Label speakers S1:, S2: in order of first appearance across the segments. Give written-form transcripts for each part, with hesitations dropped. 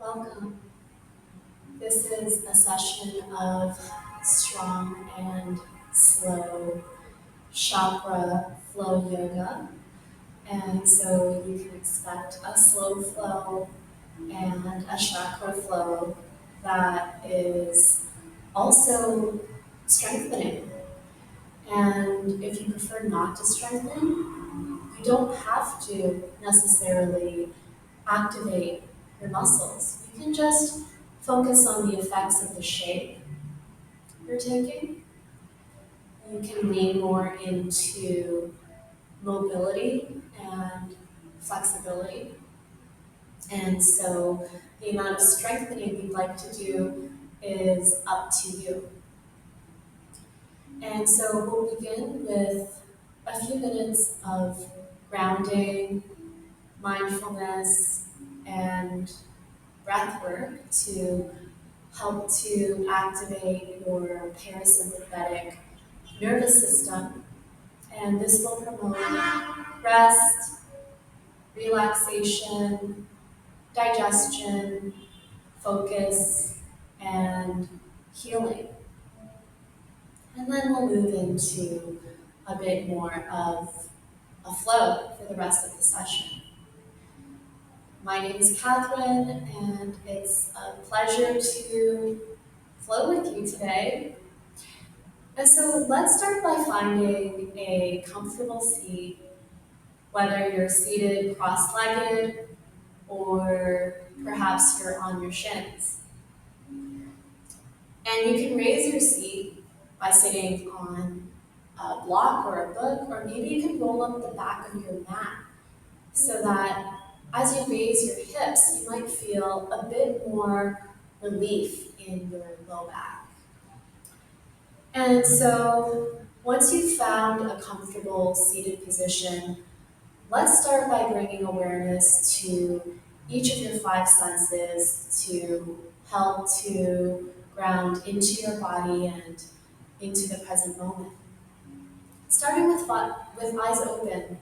S1: Welcome. This is a session of strong and slow chakra flow yoga. And so you can expect a slow flow and a chakra flow that is also strengthening. And if you prefer not to strengthen, you don't have to necessarily activate your muscles. You can just focus on the effects of the shape you're taking. You can lean more into mobility and flexibility. And so the amount of strengthening you'd like to do is up to you. And so we'll begin with a few minutes of grounding, mindfulness, and breath work to help to activate your parasympathetic nervous system. And this will promote rest, relaxation, digestion, focus, and healing. And then we'll move into a bit more of a flow for the rest of the session. My name is Catherine, and it's a pleasure to flow with you today. And so let's start by finding a comfortable seat, whether you're seated cross-legged or perhaps you're on your shins. And you can raise your seat by sitting on a block or a book, or maybe you can roll up the back of your mat so that as you raise your hips, you might feel a bit more relief in your low back. And so once you've found a comfortable seated position, let's start by bringing awareness to each of your five senses to help to ground into your body and into the present moment. Starting with eyes open,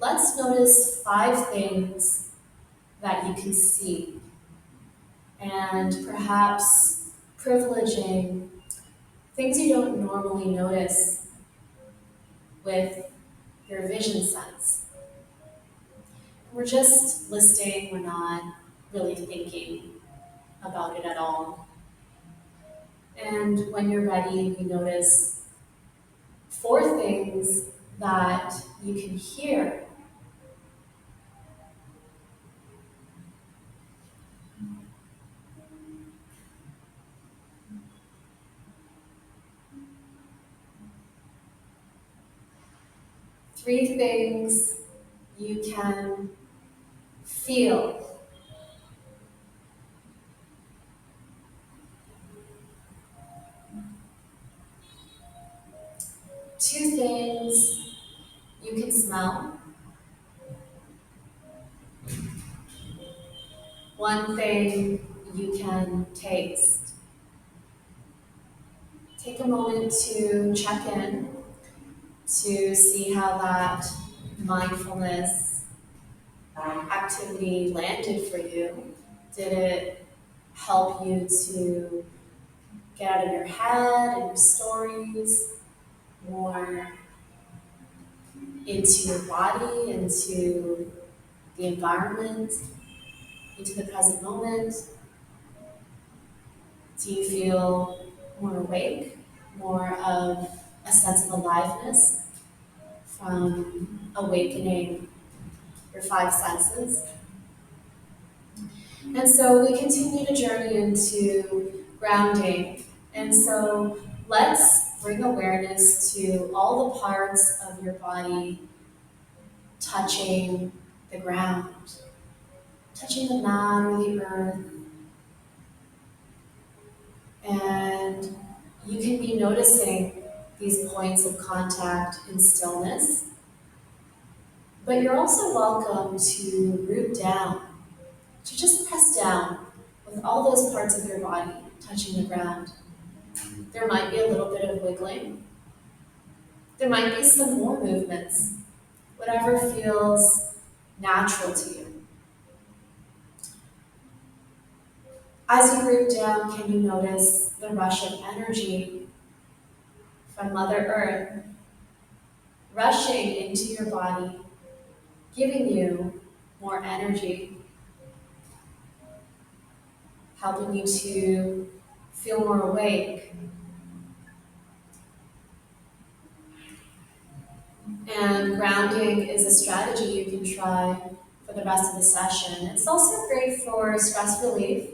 S1: let's notice five things that you can see, and perhaps privileging things you don't normally notice with your vision sense. We're just listing, we're not really thinking about it at all. And when you're ready, you notice four things that you can hear. Three things you can feel. Two things you can smell. One thing you can taste. Take a moment to check in to see how that mindfulness activity landed for you. Did it help you to get out of your head and your stories, more into your body, into the environment, into the present moment? Do you feel more awake, more of a sense of aliveness from awakening your five senses? And so we continue to journey into grounding. And so let's bring awareness to all the parts of your body touching the ground, touching the mat or the earth. And you can be noticing these points of contact in stillness, but you're also welcome to root down, to just press down with all those parts of your body touching the ground. There might be a little bit of wiggling. There might be some more movements, whatever feels natural to you. As you root down, can you notice the rush of energy from Mother Earth rushing into your body, giving you more energy, helping you to feel more awake? And grounding is a strategy you can try for the rest of the session. It's also great for stress relief.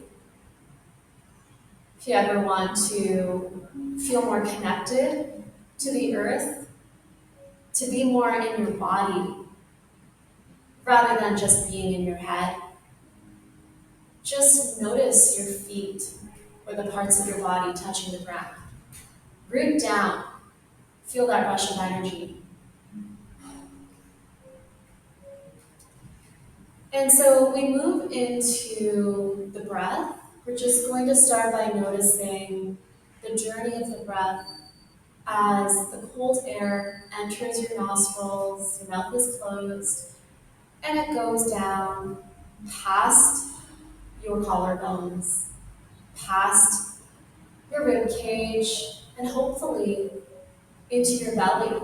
S1: If you ever want to feel more connected to the earth, to be more in your body rather than just being in your head, just notice your feet or the parts of your body touching the ground. Root down, feel that rush of energy. And so we move into the breath. We're just going to start by noticing the journey of the breath as the cold air enters your nostrils, your mouth is closed, and it goes down past your collarbones, past your rib cage, and hopefully into your belly.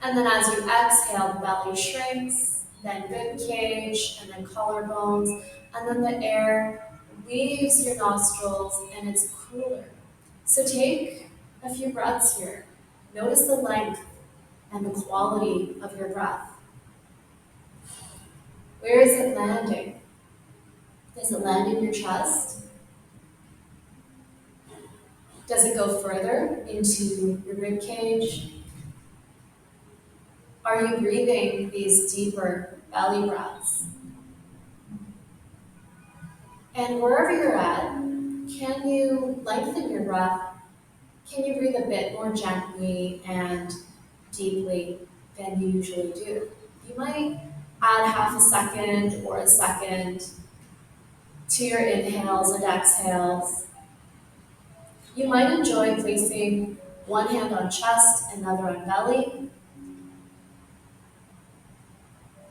S1: And then as you exhale, the belly shrinks, then rib cage, and then collarbones, and then the air leaves your nostrils and it's cooler. So take a few breaths here. Notice the length and the quality of your breath. Where is it landing? Does it land in your chest? Does it go further into your rib cage? Are you breathing these deeper belly breaths? And wherever you're at, can you lengthen your breath? Can you breathe a bit more gently and deeply than you usually do? You might add half a second or a second to your inhales and exhales. You might enjoy placing one hand on chest, another on belly.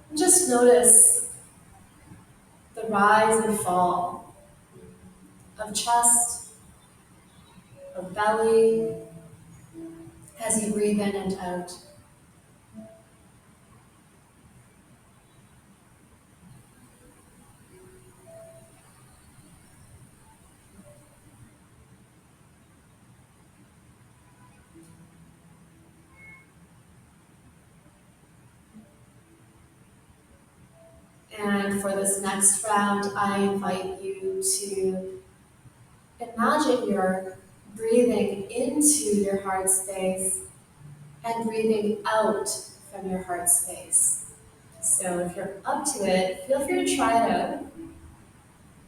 S1: And just notice the rise and fall of chest, of belly, as you breathe in and out. And for this next round, I invite you to imagine you're breathing into your heart space and breathing out from your heart space. So if you're up to it, feel free to try it out.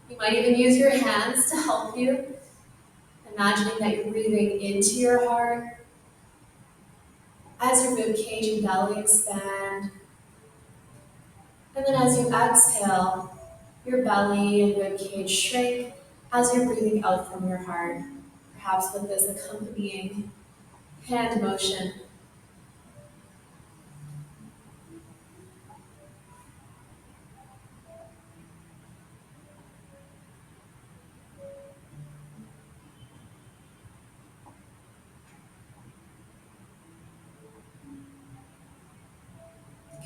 S1: You might even use your hands to help you, imagining that you're breathing into your heart as your rib cage and belly expand. And then as you exhale, your belly and rib cage shrink as you're breathing out from your heart, perhaps with this accompanying hand motion.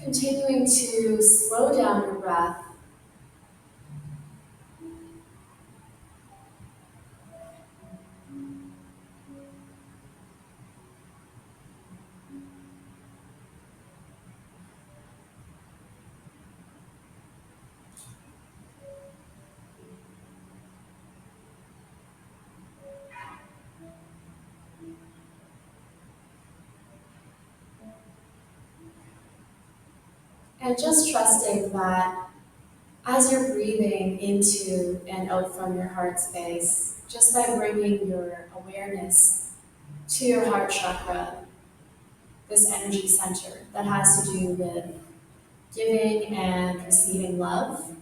S1: Continuing to slow down your breath. And just trusting that as you're breathing into and out from your heart space, just by bringing your awareness to your heart chakra, this energy center that has to do with giving and receiving love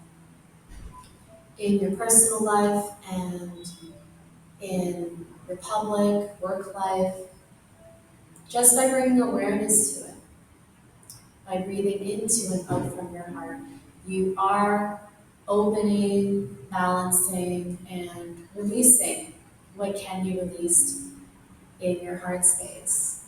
S1: in your personal life and in your public work life, just by bringing awareness to it, by breathing into and out from your heart, you are opening balancing and releasing what can be released in your heart space.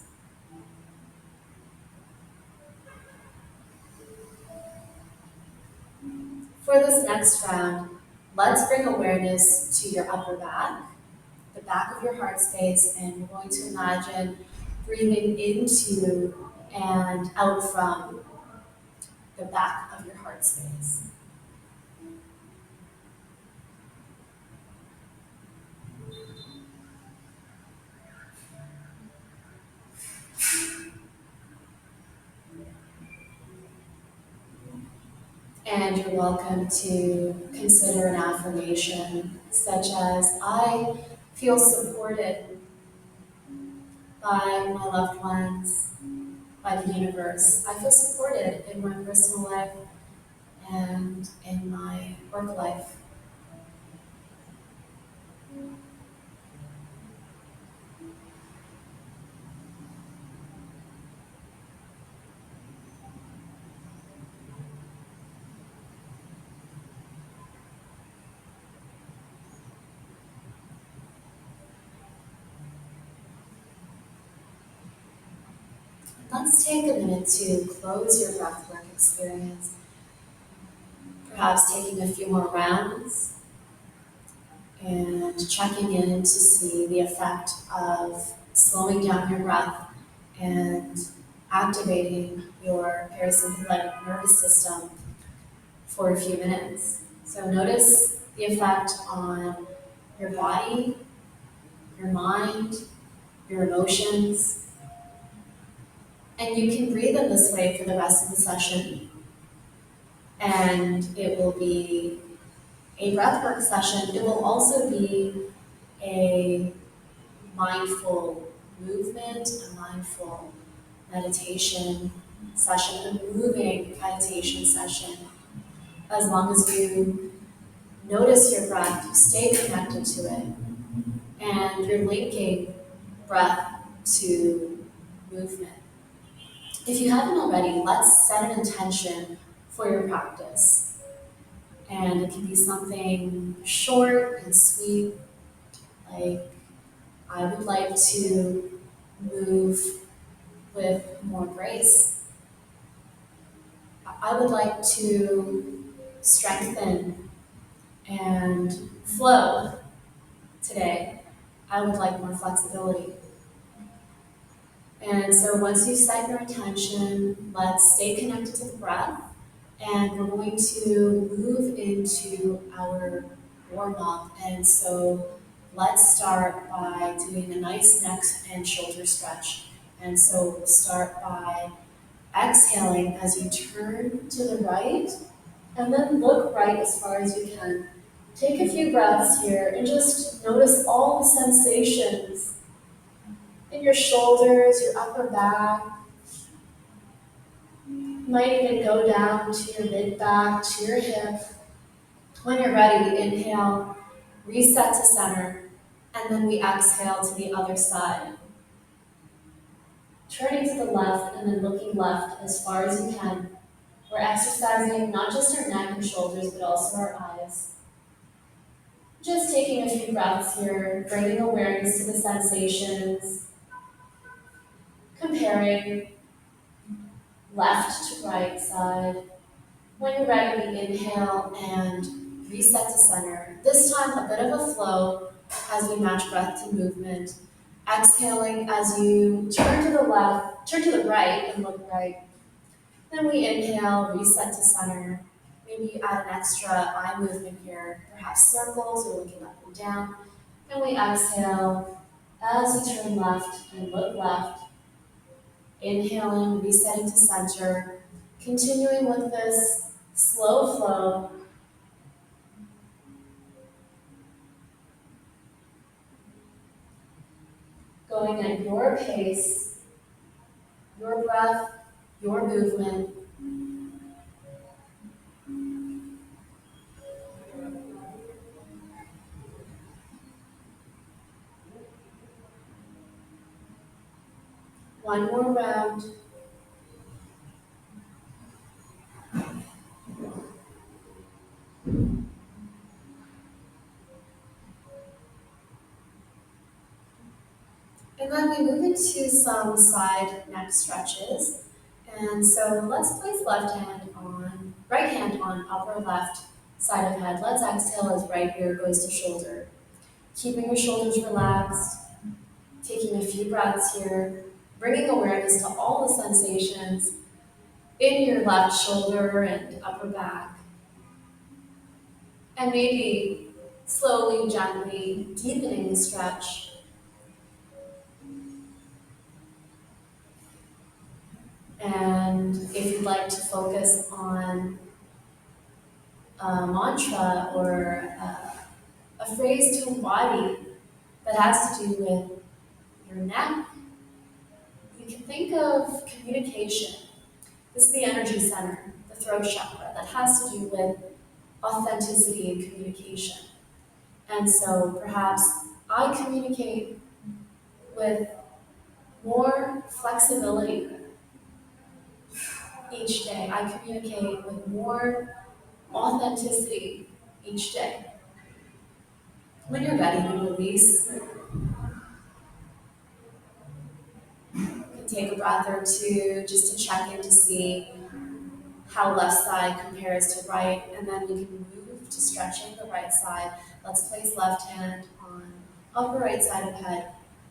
S1: For this next round, let's bring awareness to your upper back, the back of your heart space, and you're going to imagine breathing into and out from the back of your heart space. And you're welcome to consider an affirmation such as, I feel supported by my loved ones, by the universe. I feel supported in my personal life and in my work life. Let's take a minute to close your breathwork experience, perhaps taking a few more rounds and checking in to see the effect of slowing down your breath and activating your parasympathetic nervous system for a few minutes. So notice the effect on your body, your mind, your emotions, and you can breathe in this way for the rest of the session. And it will be a breathwork session. It will also be a mindful movement, a mindful meditation session, a moving meditation session. As long as you notice your breath, you stay connected to it, and you're linking breath to movement. If you haven't already, let's set an intention for your practice. And it can be something short and sweet, like, I would like to move with more grace. I would like to strengthen and flow today. I would like more flexibility. And so once you set your intention, let's stay connected to the breath, and we're going to move into our warm up. And so let's start by doing a nice neck and shoulder stretch. And so we'll start by exhaling as you turn to the right, and then look right as far as you can. Take a few breaths here and just notice all the sensations in your shoulders, your upper back. You might even go down to your mid back, to your hip. When you're ready, we inhale, reset to center, and then we exhale to the other side. Turning to the left and then looking left as far as you can. We're exercising not just our neck and shoulders, but also our eyes. Just taking a few breaths here, bringing awareness to the sensations, comparing left to right side. When you're ready, we inhale and reset to center. This time, a bit of a flow as we match breath to movement. Exhaling as you turn to the left, turn to the right and look right. Then we inhale, reset to center. Maybe you add an extra eye movement here, perhaps circles or looking up and down. And we exhale as you turn left and look left. Inhaling, resetting to center. Continuing with this slow flow. Going at your pace, your breath, your movement. One more round. And then we move into some side neck stretches. And so let's place right hand on upper left side of head. Let's exhale as right ear goes to shoulder. Keeping your shoulders relaxed, taking a few breaths here, bringing awareness to all the sensations in your left shoulder and upper back. And maybe slowly, gently deepening the stretch. And if you'd like to focus on a mantra or a phrase to embody that has to do with your neck, you can think of communication. This is the energy center, the throat chakra, that has to do with authenticity and communication. And so perhaps I communicate with more flexibility each day. I communicate with more authenticity each day. When you're ready to release, you can take a breath or two just to check in to see how left side compares to right, and then we can move to stretching the right side. Let's place left hand on upper right side of head.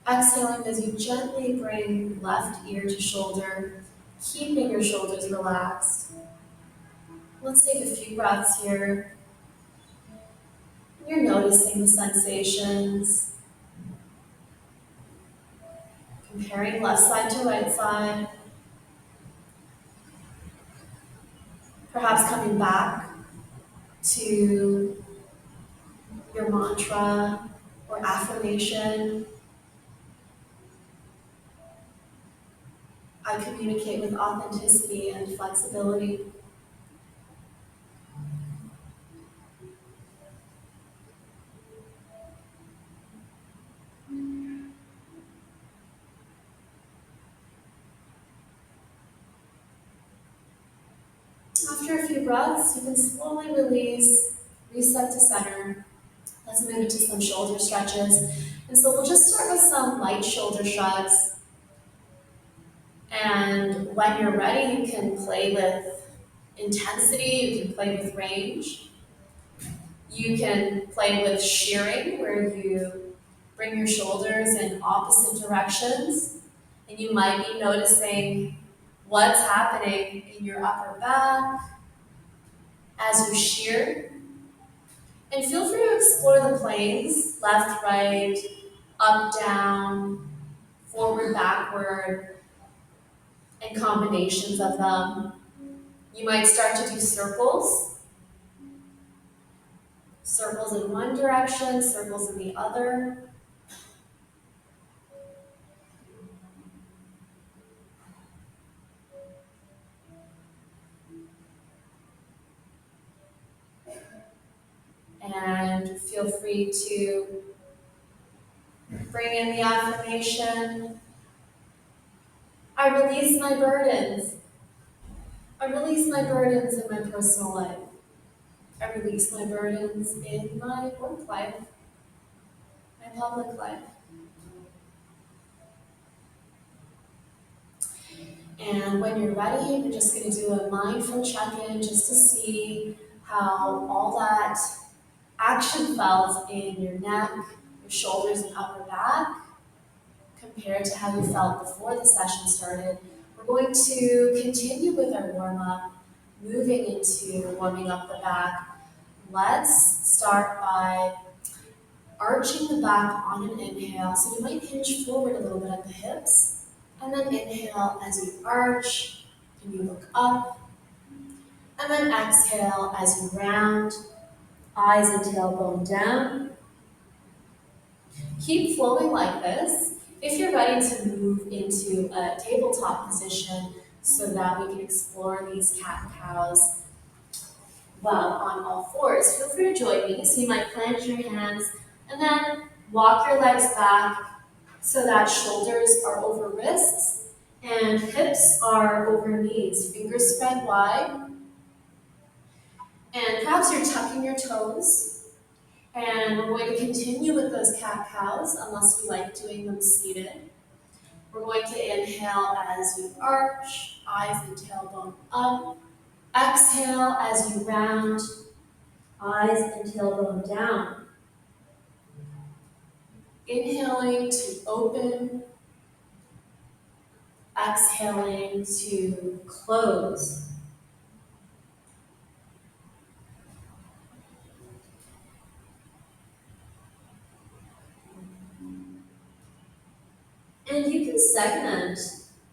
S1: Exhaling as you gently bring left ear to shoulder, keeping your shoulders relaxed. Let's take a few breaths here. You're noticing the sensations, comparing left side to right side, perhaps coming back to your mantra or affirmation. I communicate with authenticity and flexibility. After a few breaths, you can slowly release, reset to center. Let's move into some shoulder stretches. And so we'll just start with some light shoulder shrugs. And when you're ready, you can play with intensity, you can play with range. You can play with shearing, where you bring your shoulders in opposite directions. And you might be noticing what's happening in your upper back as you shear. And feel free to explore the planes, left, right, up, down, forward, backward, and combinations of them. You might start to do circles. Circles in one direction, circles in the other. And feel free to bring in the affirmation. I release my burdens. I release my burdens in my personal life. I release my burdens in my work life, my public life. And when you're ready, we're just going to do a mindful check-in just to see how all that action felt in your neck, your shoulders, and upper back compared to how you felt before the session started. We're going to continue with our warm-up, moving into warming up the back. Let's start by arching the back on an inhale. So you might hinge forward a little bit at the hips, and then inhale as you arch and you look up, and then exhale as you round, eyes and tailbone down. Keep flowing like this. If you're ready to move into a tabletop position so that we can explore these cat and cows well on all fours, feel free to join me. So you might plant your hands and then walk your legs back so that shoulders are over wrists and hips are over knees. Fingers spread wide. And perhaps you're tucking your toes and And we're going to continue with those cat-cows unless you like doing them seated. We're going to inhale as you arch, eyes and tailbone up. Exhale as you round, eyes and tailbone down. Inhaling to open, exhaling to close. And you can segment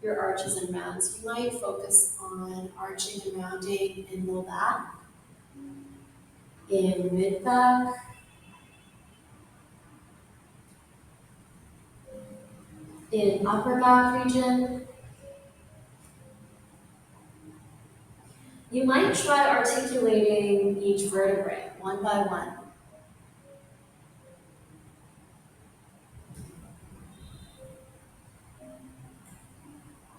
S1: your arches and rounds. You might focus on arching and rounding in low back, in mid back, in upper back region. You might try articulating each vertebrae one by one.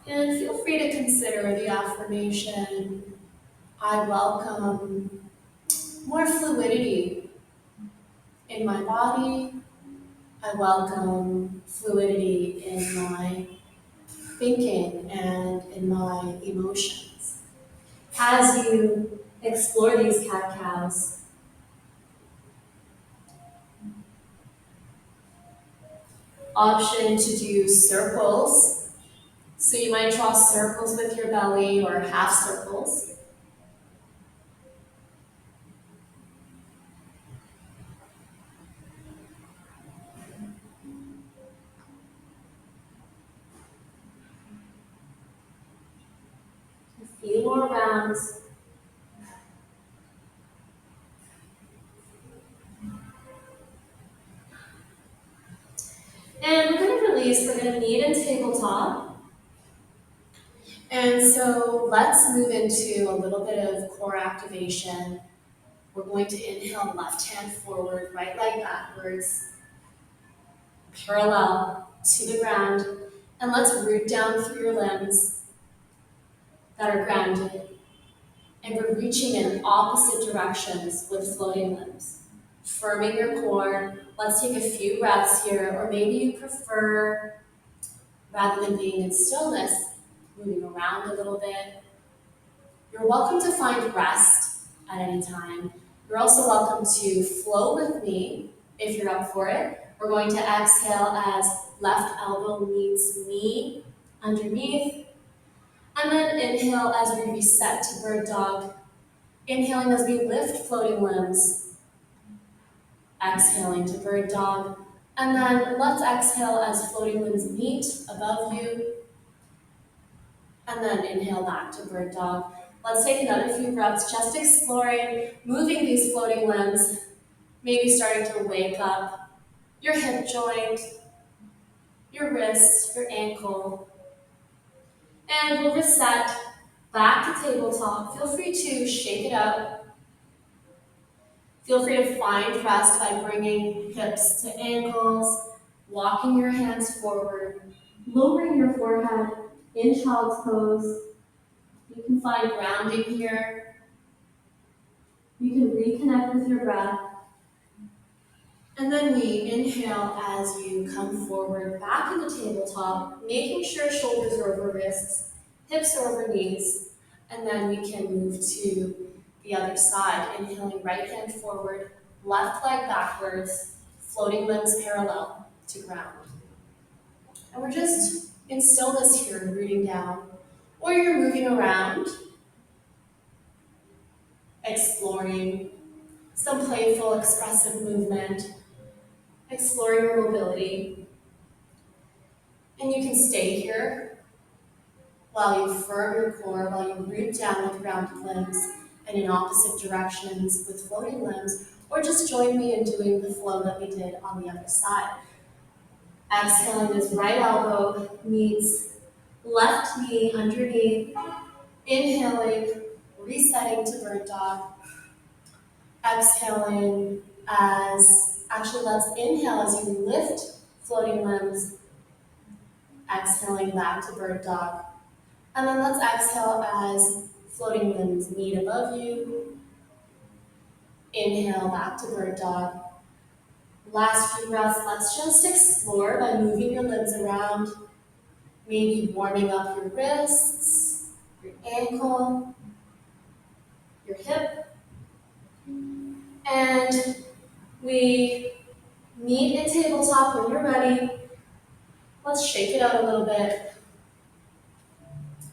S1: And feel free to consider the affirmation, I welcome more fluidity in my body. I welcome fluidity in my thinking and in my emotions. As you explore these cat-cows, option to do circles. So you might draw circles with your belly or half circles. A few more rounds. And we're going to release, we're going to knee and tabletop. And so let's move into a little bit of core activation. We're going to inhale left hand forward, right leg backwards, parallel to the ground. And let's root down through your limbs that are grounded. And we're reaching in opposite directions with floating limbs. Firming your core. Let's take a few breaths here, or maybe you prefer, rather than being in stillness, moving around a little bit. You're welcome to find rest at any time. You're also welcome to flow with me if you're up for it. We're going to exhale as left elbow meets knee underneath. And then inhale as we reset to bird dog. Inhaling as we lift floating limbs. Exhaling to bird dog. And then let's exhale as floating limbs meet above you. And then inhale back to bird dog. Let's take another few breaths, just exploring, moving these floating limbs, maybe starting to wake up your hip joint, your wrist, your ankle. And we'll reset back to tabletop. Feel free to shake it up. Feel free to find rest by bringing hips to ankles, walking your hands forward, lowering your forehead in child's pose. You can find grounding here. You can reconnect with your breath. And then we inhale as you come forward, back in the tabletop, making sure shoulders are over wrists, hips are over knees, and then we can move to the other side. Inhaling right hand forward, left leg backwards, floating limbs parallel to ground. And we're just in stillness here, rooting down. Or you're moving around, exploring some playful, expressive movement, exploring your mobility. And you can stay here while you firm your core, while you root down with rounded limbs and in opposite directions with floating limbs, or just join me in doing the flow that we did on the other side. Exhaling as right elbow meets left knee underneath. Inhaling, resetting to bird dog. Exhaling let's inhale as you lift floating limbs. Exhaling back to bird dog. And then let's exhale as floating limbs meet above you. Inhale back to bird dog. Last few breaths, let's just explore by moving your limbs around, maybe warming up your wrists, your ankle, your hip. And we meet in tabletop when you're ready. Let's shake it out a little bit.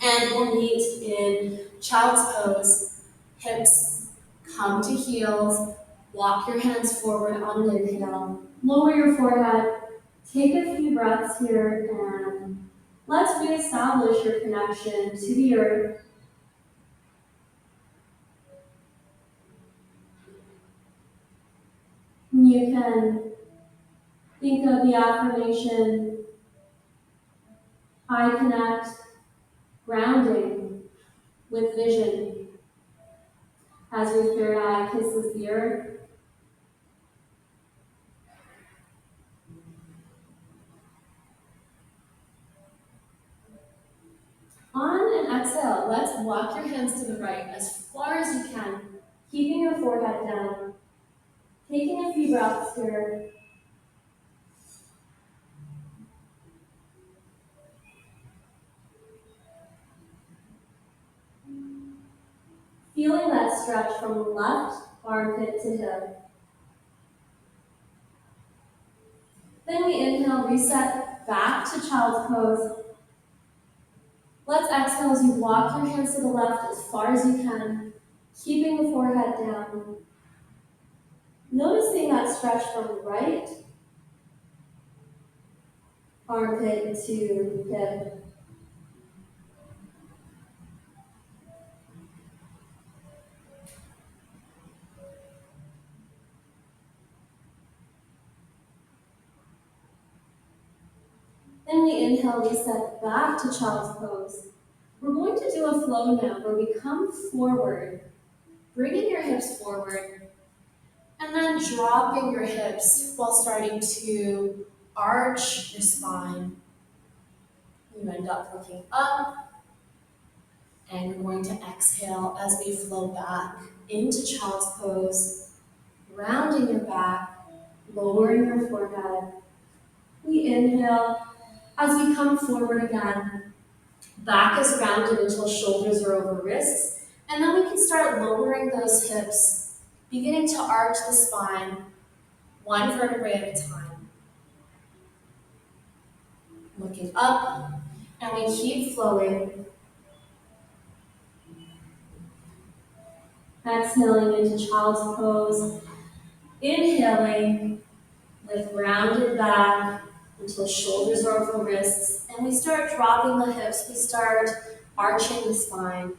S1: And we'll meet in child's pose. Hips come to heels. Walk your hands forward on an inhale. Lower your forehead. Take a few breaths here and let's reestablish your connection to the earth. You can think of the affirmation, I connect, grounding with vision as your third eye kisses the earth. On an exhale, let's walk your hands to the right as far as you can, keeping your forehead down. Taking a few breaths here. Feeling that stretch from left armpit to hip. Then we inhale, reset back to child's pose. Let's exhale as you walk your hands to the left as far as you can, keeping the forehead down. Noticing that stretch from right armpit to hip. Then we inhale, reset back to child's pose. We're going to do a flow now where we come forward, bringing your hips forward, and then dropping your hips while starting to arch your spine. You end up looking up, and we're going to exhale as we flow back into child's pose, rounding your back, lowering your forehead. We inhale as we come forward again. Back is rounded until shoulders are over wrists, and then we can start lowering those hips, beginning to arch the spine, one vertebrae at a time. Looking up, and we keep flowing. Exhaling into child's pose. Inhaling with rounded back until shoulders are over wrists, and we start dropping the hips. We start arching the spine,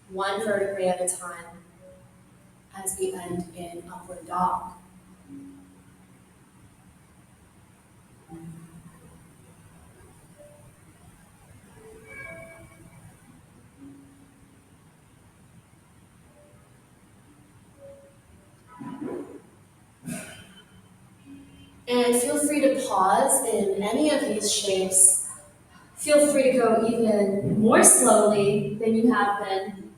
S1: one vertebrae at a time, as we end in upward dog. And feel free to pause in any of these shapes. Feel free to go even more slowly than you have been.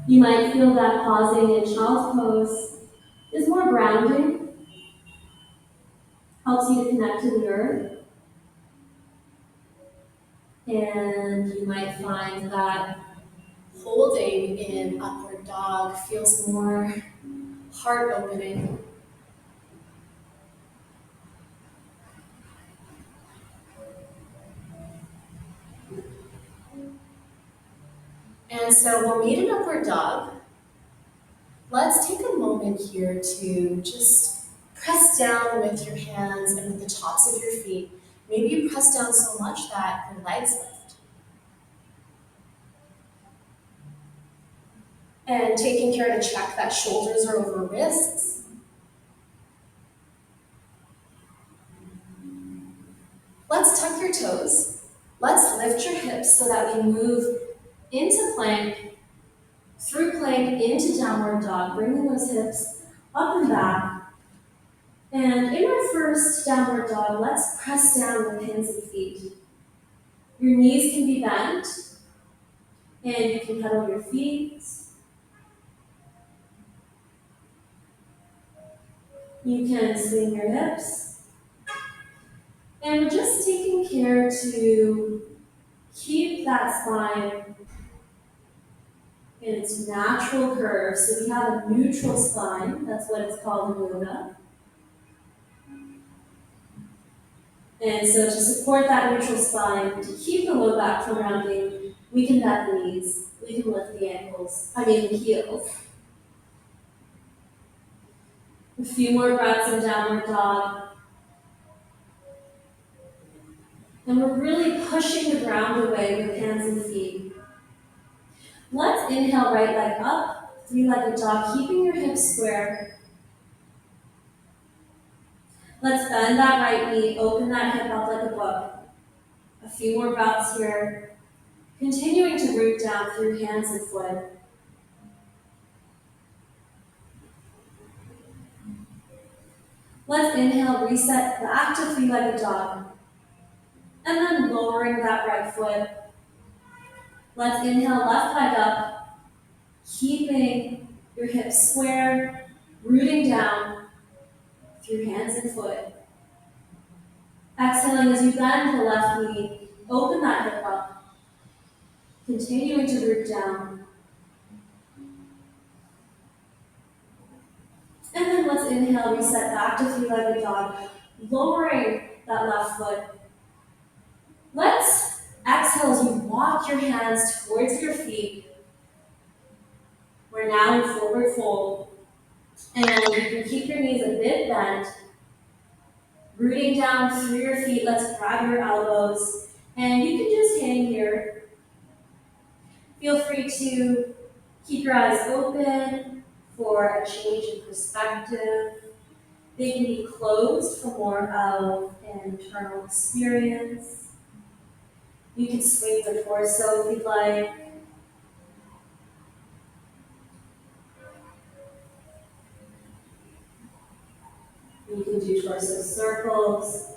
S1: You might feel that pausing in child's pose is more grounding, helps you to connect to the earth. And you might find that holding in upward dog feels more heart opening. And so we'll meet in upward dog. Let's take a moment here to just press down with your hands and with the tops of your feet. Maybe you press down so much that your legs lift. And taking care to check that shoulders are over wrists. Let's tuck your toes. Let's lift your hips so that we move into plank, through plank into downward dog, bringing those hips up and back. And in our first downward dog, let's press down with hands and feet. Your knees can be bent,
S2: And you can pedal your feet. You can swing your hips. And we're just taking care to keep that spine in its natural curve. So we have a neutral spine. That's what it's called in yoga. And so to support that neutral spine, to keep the low back from rounding, we can bend the knees. We can lift the the heels. A few more breaths in downward dog. And we're really pushing the ground away with hands and feet. Let's inhale right leg up, three-legged dog, keeping your hips square. Let's bend that right knee, open that hip up like a book. A few more breaths here. Continuing to root down through hands and foot. Let's inhale, reset back to three-legged dog. And then lowering that right foot. Let's inhale, left leg up, keeping your hips square, rooting down through hands and foot. Exhaling as you bend the left knee, open that hip up, continuing to root down. And then let's inhale, reset back to three-legged dog, lowering that left foot. Let's exhale as you walk your hands towards your feet. We're now in forward fold. And you can keep your knees a bit bent, rooting down through your feet. Let's grab your elbows. And you can just hang here. Feel free to keep your eyes open for a change in perspective. They can be closed for more of an internal experience. You can swing the torso if you'd like. You can do torso circles.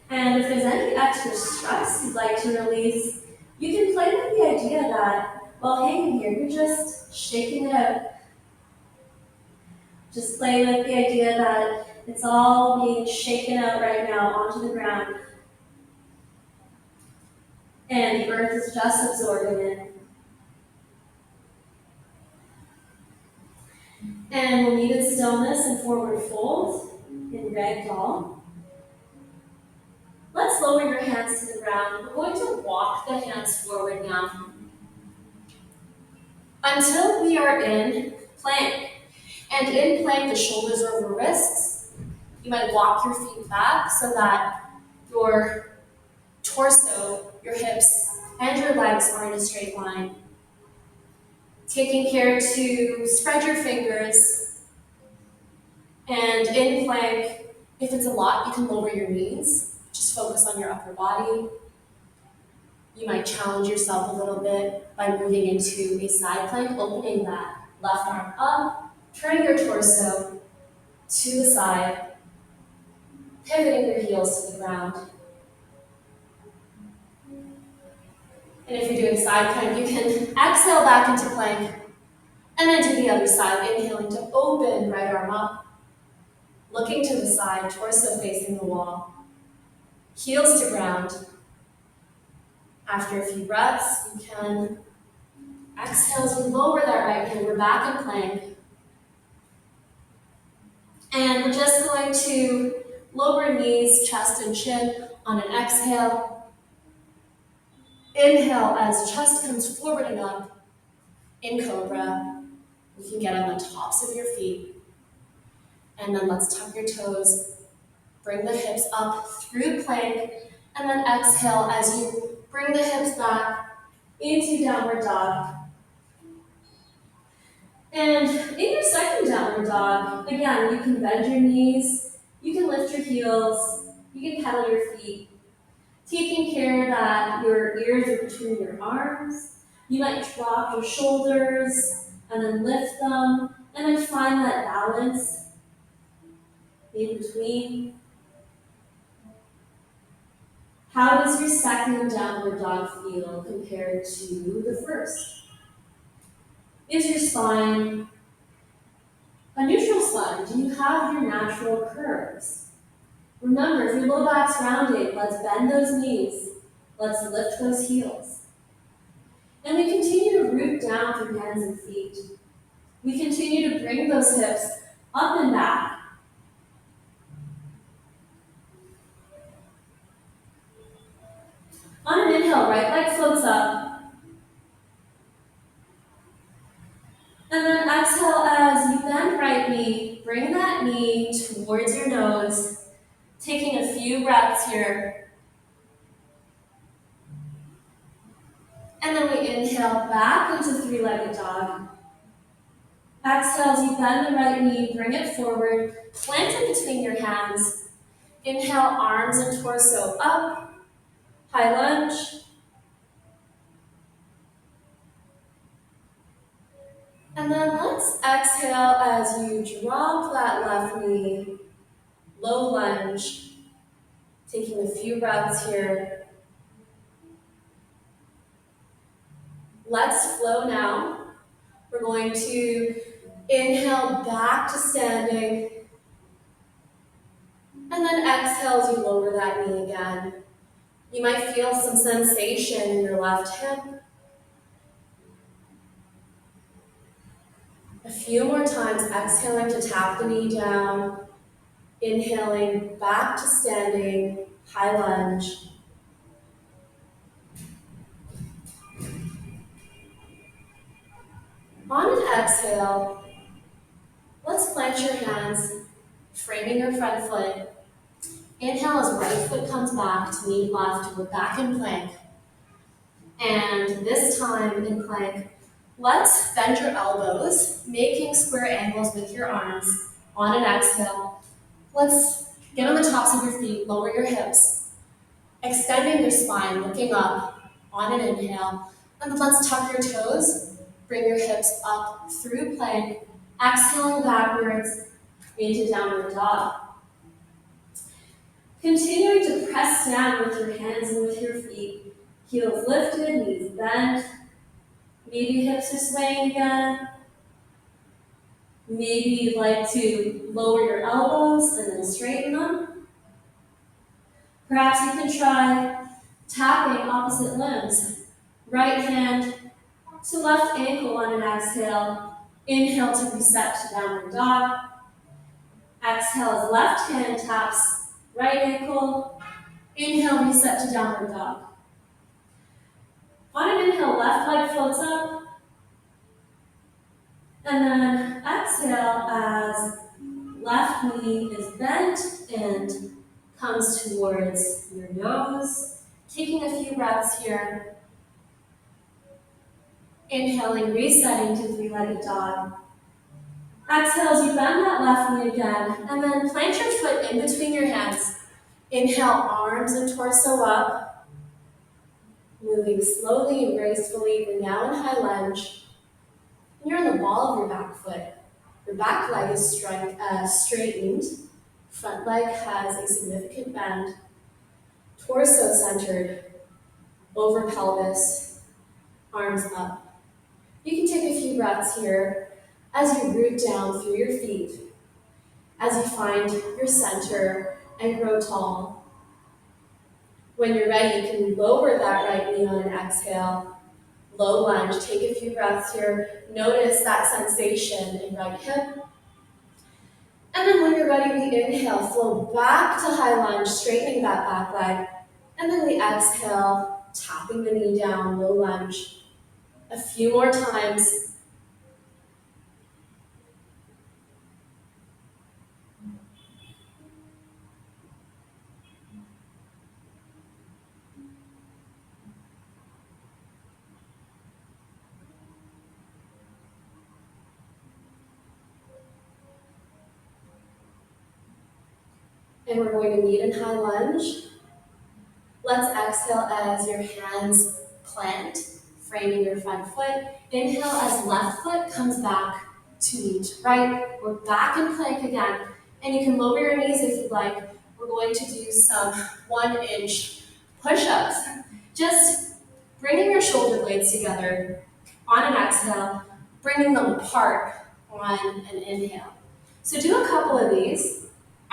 S2: And if there's any extra stress you'd like to release, you can play with the idea that while hanging here, you're just shaking it out. Just play with the idea that it's all being shaken out right now onto the ground. And the earth is just absorbing it. And we'll meet in stillness and forward fold in ragdoll. Let's lower your hands to the ground. We're going to walk the hands forward now until we are in plank. And in plank, the shoulders are over wrists. You might walk your feet back so that your torso, your hips, and your legs are in a straight line. Taking care to spread your fingers. And in plank, if it's a lot, you can lower your knees. Just focus on your upper body. You might challenge yourself a little bit by moving into a side plank, opening that left arm up, turning your torso to the side, pivoting your heels to the ground. And if you're doing side plank, you can exhale back into plank, and then do the other side, inhaling to open right arm up, looking to the side, torso facing the wall, heels to ground. After a few breaths, you can exhale as we lower that right hand. We're back in plank. And we're just going to lower knees, chest, and chin on an exhale. Inhale as chest comes forward and up in cobra. You can get on the tops of your feet. And then let's tuck your toes. Bring the hips up through plank. And then exhale as you bring the hips back into downward dog. And in your second downward dog, again, you can bend your knees, you can lift your heels, you can pedal your feet, taking care that your ears are between your arms. You might drop your shoulders and then lift them, and then find that balance in between. How does your second downward dog feel compared to the first? Is your spine a neutral spine? Do you have your natural curves? Remember, if your low back's rounded, let's bend those knees. Let's lift those heels. And we continue to root down through hands and feet. We continue to bring those hips up and back. On an inhale, right leg floats up. And then exhale as you bend right knee, bring that knee towards your nose, taking a few breaths here. And then we inhale back into three-legged dog. Exhale as you bend the right knee, bring it forward, plant it between your hands. Inhale, arms and torso up, high lunge. And then let's exhale as you drop that left knee, low lunge, taking a few breaths here. Let's flow now. We're going to inhale back to standing, and then exhale as you lower that knee again. You might feel some sensation in your left hip. A few more times, exhaling to tap the knee down, inhaling back to standing, high lunge. On an exhale, let's plant your hands, framing your front foot. Inhale as right foot comes back to meet left. We're back in plank. And this time in plank, let's bend your elbows, making square angles with your arms. On an exhale, let's get on the tops of your feet, lower your hips, extending your spine, looking up on an inhale. And let's tuck your toes, bring your hips up through plank, exhaling backwards into downward dog. Continuing to press down with your hands and with your feet. Heels lifted, knees bent. Maybe hips are swaying again. Maybe you'd like to lower your elbows and then straighten them. Perhaps you can try tapping opposite limbs. Right hand to left ankle on an exhale. Inhale to reset to downward dog. Exhale as left hand taps right ankle. Inhale, reset to downward dog. On an inhale, left leg floats up. And then exhale as left knee is bent and comes towards your nose. Taking a few breaths here. Inhaling, resetting to three-legged dog. Exhale as you bend that left knee again, and then plant your foot in between your hands. Inhale, arms and torso up. Moving slowly and gracefully, we're now in high lunge. You're on the ball of your back foot. Your back leg is straightened. Front leg has a significant bend. Torso centered. Over pelvis. Arms up. You can take a few breaths here as you root down through your feet. As you find your center and grow tall. When you're ready, you can lower that right knee on an exhale. Low lunge, take a few breaths here. Notice that sensation in right hip. And then when you're ready, we inhale, flow back to high lunge, straightening that back leg. And then we exhale, tapping the knee down, low lunge. A few more times. And we're going to meet in high lunge. Let's exhale as your hands plant, framing your front foot. Inhale as left foot comes back to meet right. We're back in plank again. And you can lower your knees if you'd like. We're going to do some 1-inch Push-ups. Just bringing your shoulder blades together on an exhale, bringing them apart on an inhale. So do a couple of these.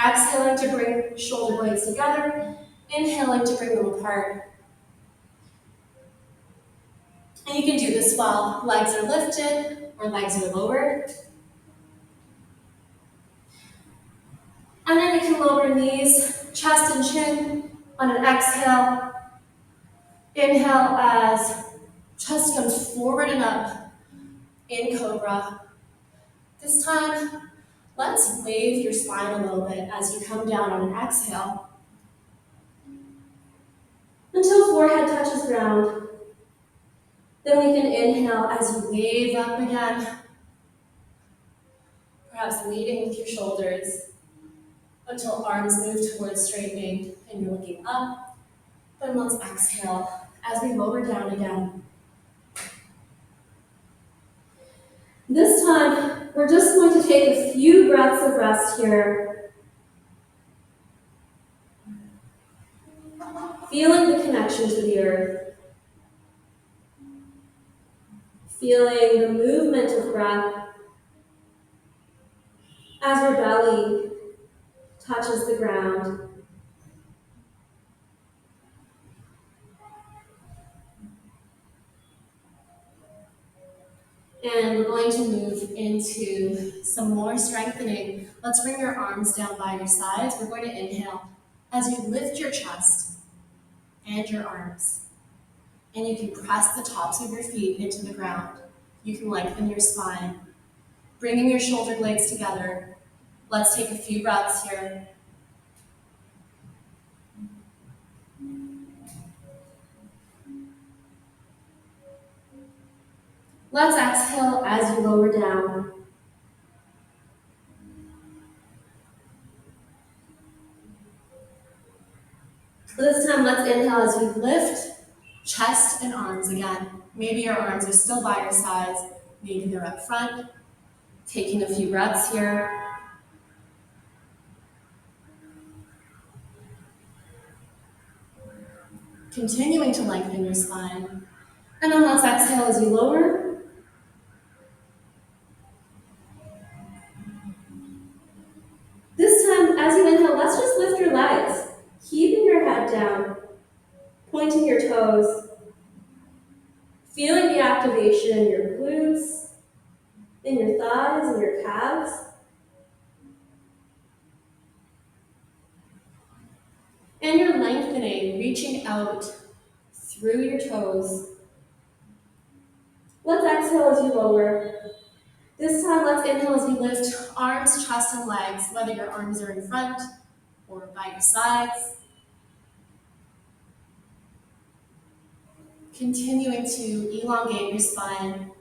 S2: Exhaling to bring shoulder blades together, inhaling to bring them apart. And you can do this while legs are lifted or legs are lowered. And then you can lower knees, chest and chin on an exhale. Inhale as chest comes forward and up in cobra. This time, let's wave your spine a little bit as you come down on an exhale until forehead touches ground. Then we can inhale as you wave up again, perhaps leading with your shoulders until arms move towards straightening and you're looking up. Then let's exhale as we lower down again. This time, we're just going to take a few breaths of rest here, feeling the connection to the earth, feeling the movement of breath as your belly touches the ground. And we're going to move into some more strengthening. Let's bring your arms down by your sides. We're going to inhale as you lift your chest and your arms. And you can press the tops of your feet into the ground. You can lengthen your spine, bringing your shoulder blades together. Let's take a few breaths here. Let's exhale as you lower down. This time, let's inhale as you lift chest and arms again. Maybe your arms are still by your sides. Maybe they're up front. Taking a few breaths here. Continuing to lengthen your spine. And then let's exhale as you lower. This time, as you inhale, let's just lift your legs, keeping your head down, pointing your toes, feeling the activation in your glutes, in your thighs, and your calves. And you're lengthening, reaching out through your toes. Let's exhale as you lower. This time, let's inhale as you lift arms, chest, and legs, whether your arms are in front or by your sides. Continuing to elongate your spine.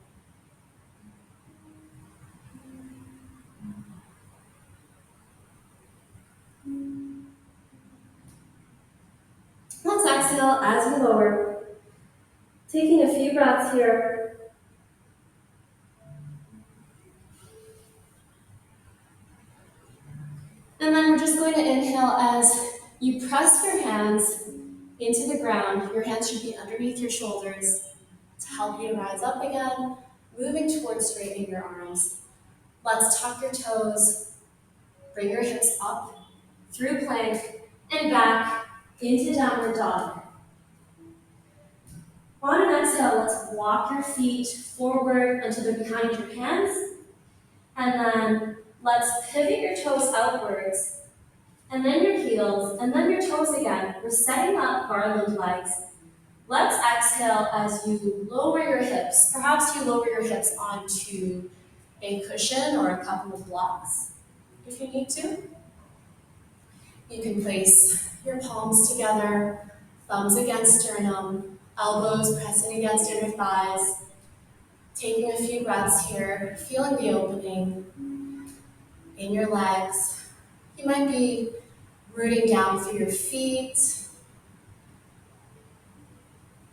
S2: Let's exhale as you lower. Taking a few breaths here. And then we're just going to inhale as you press your hands into the ground. Your hands should be underneath your shoulders to help you to rise up again, moving towards straightening your arms. Let's tuck your toes, bring your hips up through plank and back into downward dog. On an exhale, let's walk your feet forward until they're behind your hands. And then let's pivot your toes outwards, and then your heels, and then your toes again. We're setting up garland legs. Let's exhale as you lower your hips. Perhaps you lower your hips onto a cushion or a couple of blocks if you need to. You can place your palms together, thumbs against sternum, elbows pressing against inner thighs. Taking a few breaths here, feeling the opening in your legs. You might be rooting down through your feet.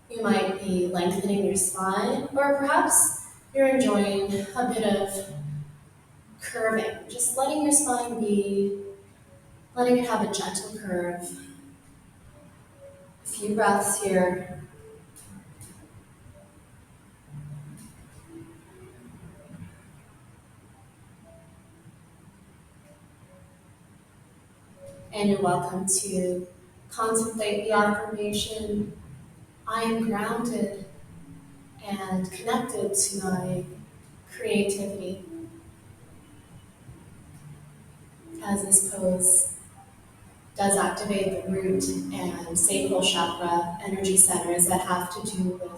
S2: You might be lengthening your spine, or perhaps you're enjoying a bit of curving, just letting your spine be, letting it have a gentle curve.
S1: A few breaths here. And you're welcome to contemplate the affirmation, I am grounded and connected to my creativity, as this pose does activate the root and sacral chakra energy centers that have to do with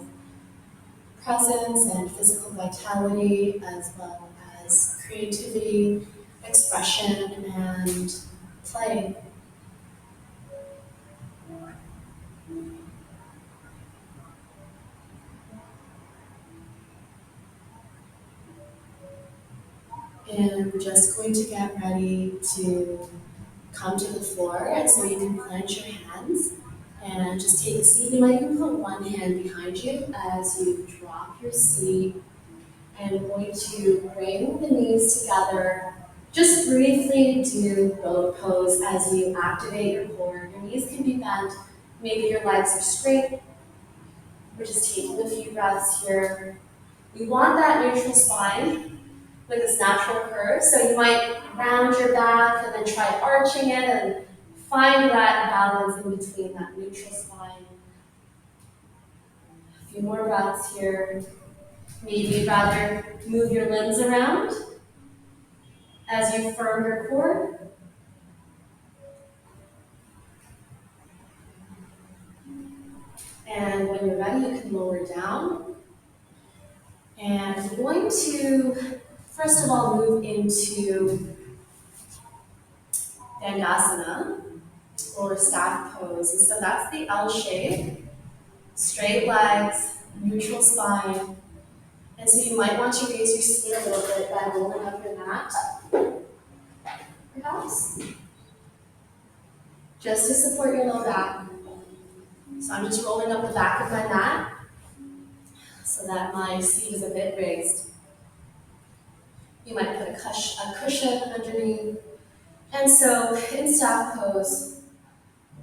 S1: presence and physical vitality, as well as creativity, expression, and play. And we're just going to get ready to come to the floor, and so you can plant your hands and just take a seat. You might even put one hand behind you as you drop your seat, and we're going to bring the knees together. Just briefly do boat pose as you activate your core. Your knees can be bent, maybe your legs are straight. We're just taking a few breaths here. We want that neutral spine with this natural curve. So you might round your back and then try arching it and find that balance in between that neutral spine. A few more breaths here. Maybe you'd rather move your limbs around as you firm your core. And when you're ready, you can lower down. And we're going to, first of all, move into Dandasana, or staff pose. And so that's the L shape, straight legs, neutral spine. And so you might want to raise your seat a little bit by rolling up your mat, perhaps, just to support your low back. So I'm just rolling up the back of my mat so that my seat is a bit raised. You might put a cushion underneath. And so in staff pose,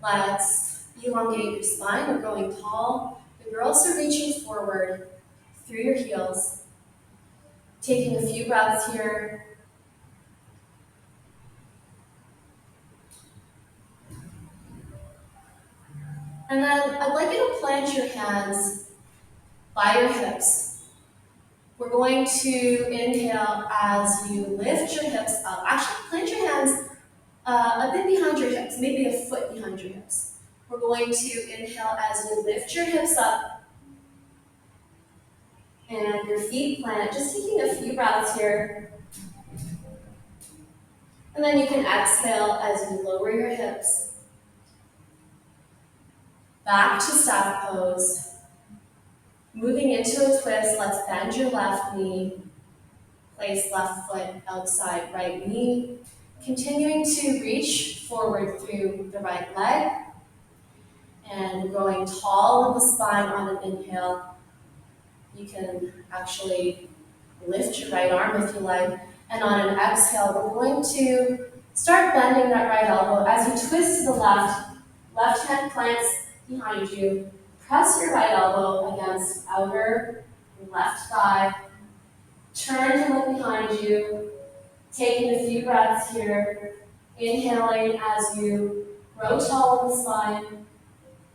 S1: let's elongate your spine. We're going tall, but you're also reaching forward through your heels. Taking a few breaths here. And then I'd like you to plant your hands by your hips. We're going to inhale as you lift your hips up. Actually, plant your hands a bit behind your hips, maybe a foot behind your hips. We're going to inhale as you lift your hips up and your feet plant, just taking a few breaths here. And then you can exhale as you lower your hips. Back to staff pose. Moving into a twist, let's bend your left knee. Place left foot outside right knee. Continuing to reach forward through the right leg. And growing tall in the spine on an inhale. You can actually lift your right arm if you like. And on an exhale, we're going to start bending that right elbow. As you twist to the left, left hand plants behind you. Press your right elbow against outer left thigh. Turn to look behind you. Taking a few breaths here. Inhaling as you grow tall in the spine.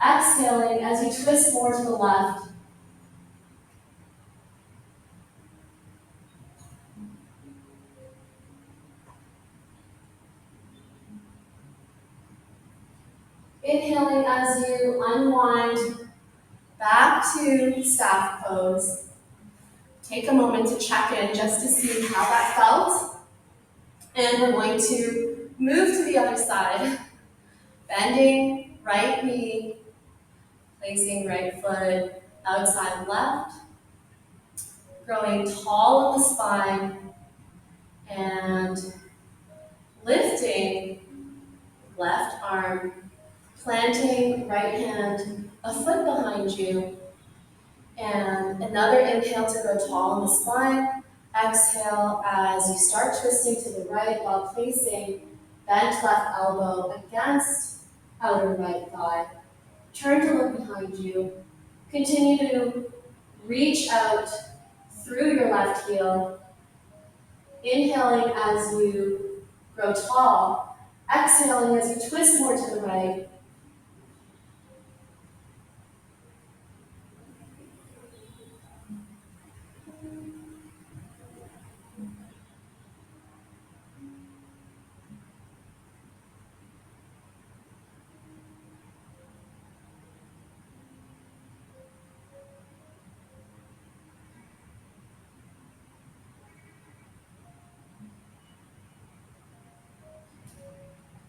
S1: Exhaling as you twist more to the left. Inhaling as you unwind back to staff pose. Take a moment to check in just to see how that felt. And we're going to move to the other side. Bending right knee, placing right foot outside left. Growing tall in the spine. And lifting left arm, planting right hand a foot behind you. And another inhale to grow tall in the spine. Exhale as you start twisting to the right while placing bent left elbow against outer right thigh.
S2: Turn to look behind you. Continue to reach out through your left heel, inhaling as you grow tall, exhaling as you twist more to the right.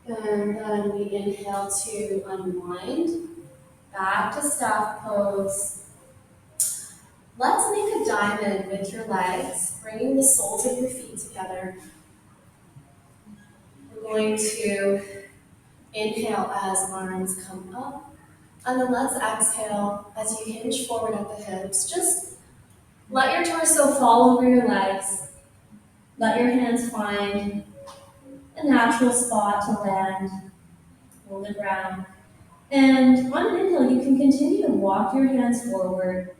S2: And then we inhale to unwind, back to staff pose. Let's make a diamond with your legs, bringing the soles of your feet together. We're going to inhale as arms come up, and then let's exhale as you hinge forward at the hips. Just let your torso fall over your legs. Let your hands find a natural spot to land, hold the ground. And on an inhale, you can continue to walk your hands forward.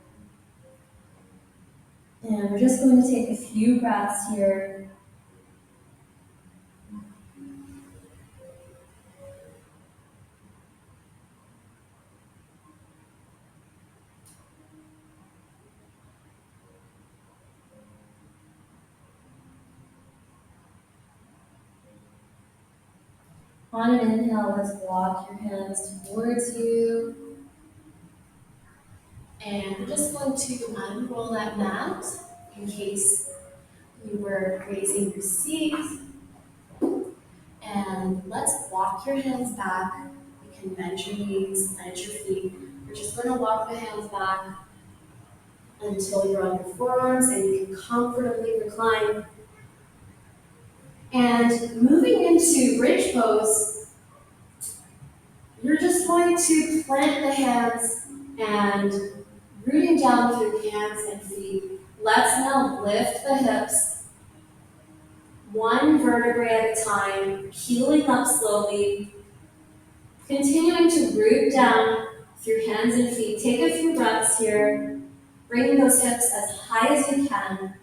S2: And we're just going to take a few breaths here. On an inhale, let's walk your hands towards you. And we're just going to unroll that mat in case you were raising your seat. And let's walk your hands back. You can bend your knees, bend your feet. We're just going to walk the hands back until you're on your forearms and you can comfortably recline. And moving into bridge pose, you're just going to plant the hands and rooting down through hands and feet. Let's now lift the hips, one vertebrae at a time, heeling up slowly, continuing to root down through hands and feet. Take a few breaths here, bringing those hips as high as you can.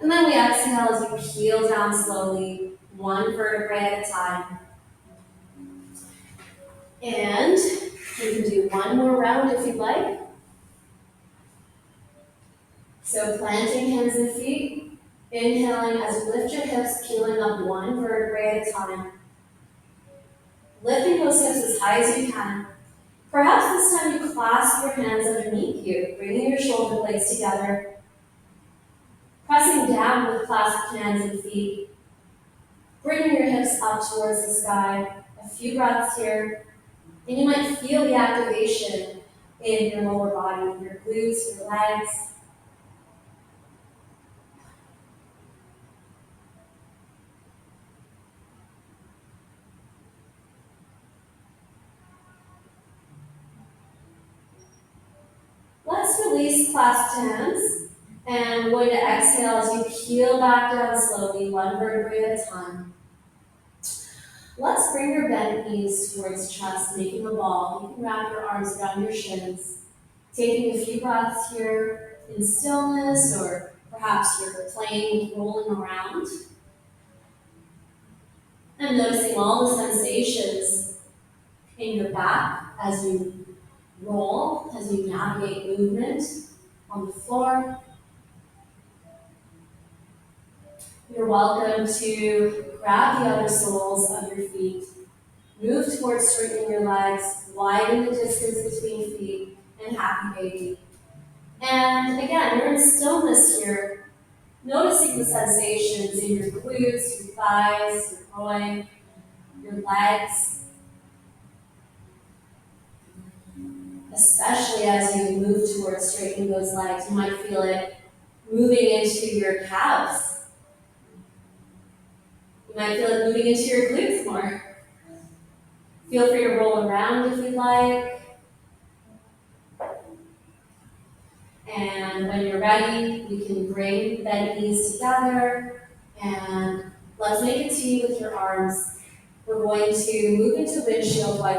S2: And then we exhale as you heel down slowly, one vertebrae at a time. And you can do one more round if you'd like. So planting hands and feet, inhaling as you lift your hips, peeling up one vertebrae at a time. Lifting those hips as high as you can. Perhaps this time you clasp your hands underneath you, bringing your shoulder blades together. Pressing down with clasped hands and feet. Bringing your hips up towards the sky. A few breaths here. And you might feel the activation in your lower body, your glutes, your legs. Let's release clasped hands. And we're going to exhale as you peel back down slowly, one vertebrae at a time. Let's bring your bent knees towards chest, making a ball. You can wrap your arms around your shins. Taking a few breaths here in stillness, or perhaps you're playing, rolling around. And noticing all the sensations in your back as you roll, as you navigate movement on the floor. You're welcome to grab the other soles of your feet, move towards straightening your legs, widen the distance between feet, and happy baby. And again, you're in stillness here, noticing the sensations in your glutes, your thighs, your groin, your legs, especially as you move towards straightening those legs. You might feel it moving into your calves. You might feel it moving into your glutes more. Feel free to roll around if you'd like. And when you're ready, we can bring the bent knees together and let's make a T with your arms. We're going to move into windshield like